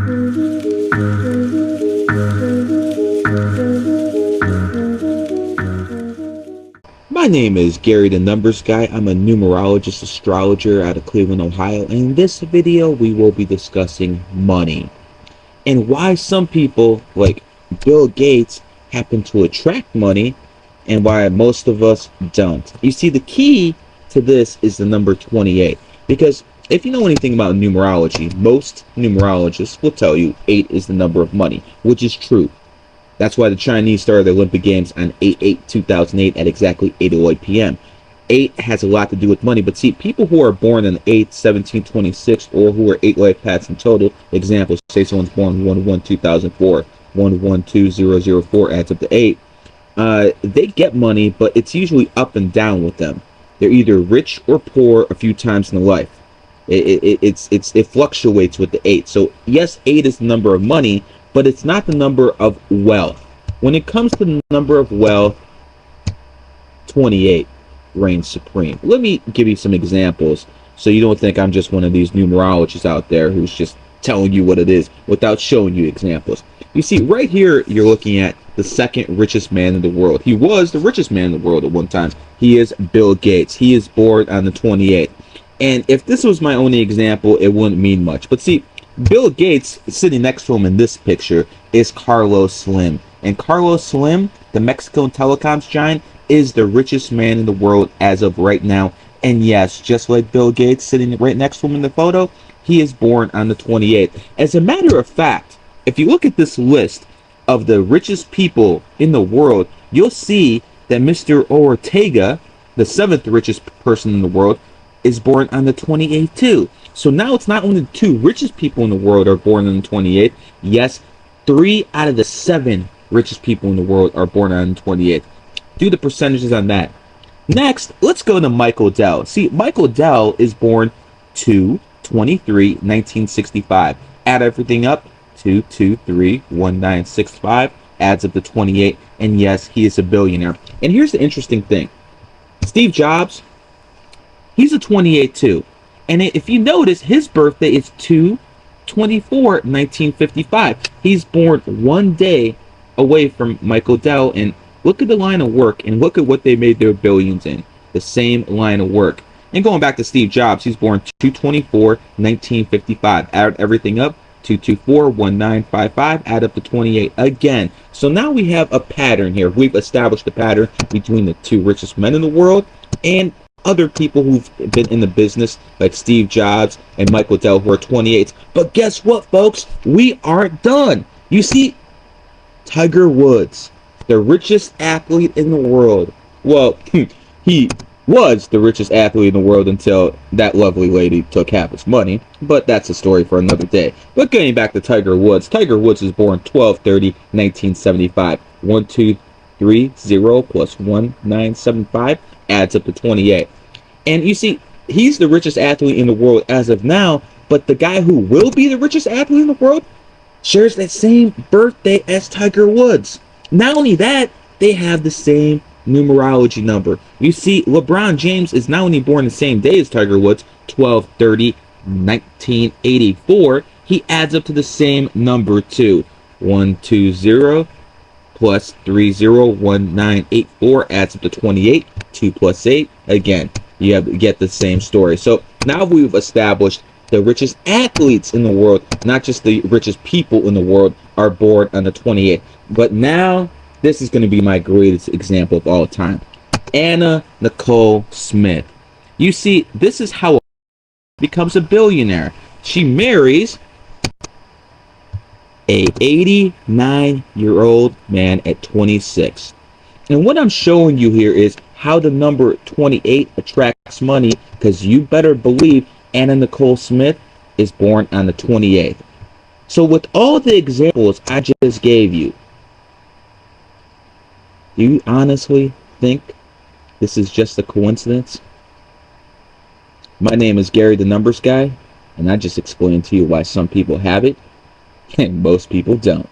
My name is Gary the Numbers Guy. I'm a numerologist astrologer out of Cleveland, Ohio. And in this video, we will be discussing money and why some people, like Bill Gates, happen to attract money and why most of us don't. You see, the key to this is the number 28. Because if you know anything about numerology, most numerologists will tell you 8 is the number of money, which is true. That's why the Chinese started the Olympic Games on 8/8/2008 at exactly 8:08 p.m. 8 has a lot to do with money, but see, people who are born on 8/17/26 or who are 8 life paths in total, example, say someone's born 1/1/2004, 1/1/2004 adds up to 8, they get money, but it's usually up and down with them. They're either rich or poor a few times in their life. It fluctuates with the 8. So yes, 8 is the number of money, but it's not the number of wealth. When it comes to the number of wealth, 28 reigns supreme. Let me give you some examples so you don't think I'm just one of these numerologists out there who's just telling you what it is without showing you examples. You see, right here, you're looking at the second richest man in the world. He was the richest man in the world at one time. He is Bill Gates. He is born on the 28th. And if this was my only example, it wouldn't mean much. But see, Bill Gates, sitting next to him in this picture, is Carlos Slim. And Carlos Slim, the Mexican telecoms giant, is the richest man in the world as of right now. And yes, just like Bill Gates sitting right next to him in the photo, he is born on the 28th. As a matter of fact, if you look at this list of the richest people in the world, you'll see that Mr. Ortega, the 7th richest person in the world, is born on the 28th too. So now it's not only the 2 richest people in the world are born on the 28th. Yes, 3 out of the 7 richest people in the world are born on the 28th. Do the percentages on that. Next, let's go to Michael Dell. See, Michael Dell is born 2/23/1965. Add everything up, 2231965 adds up to 28. And yes, he is a billionaire. And here's the interesting thing. Steve Jobs, he's a 28 too. And if you notice, his birthday is 2/24/1955. He's born one day away from Michael Dell. And look at the line of work and look at what they made their billions in. The same line of work. And going back to Steve Jobs, he's born 2/24/1955. Add everything up, 2241955, add up to 28 again. So now we have a pattern here. We've established a pattern between the 2 richest men in the world and other people who've been in the business like Steve Jobs and Michael Dell who are 28s. But guess what, folks? We aren't done. You see, Tiger Woods, the richest athlete in the world. Well, he was the richest athlete in the world until that lovely lady took half his money. But that's a story for another day. But getting back to Tiger Woods was born 12/30/1975. 1230 plus 1975 adds up to 28. And you see, he's the richest athlete in the world as of now, but the guy who will be the richest athlete in the world shares that same birthday as Tiger Woods. Not only that, they have the same numerology number. You see, LeBron James is not only born the same day as Tiger Woods, 12/30/1984, he adds up to the same number too. 120 plus 301984 adds up to 28. 2 plus 8, again, you get the same story. So now we've established the richest athletes in the world, not just the richest people in the world, are born on the 28th. But now, this is going to be my greatest example of all time. Anna Nicole Smith. You see, this is how a becomes a billionaire. She marries a 89-year-old man at 26. And what I'm showing you here is how the number 28 attracts money, because you better believe Anna Nicole Smith is born on the 28th. So with all the examples I just gave you, do you honestly think this is just a coincidence? My name is Gary the Numbers Guy, and I just explained to you why some people have it and most people don't.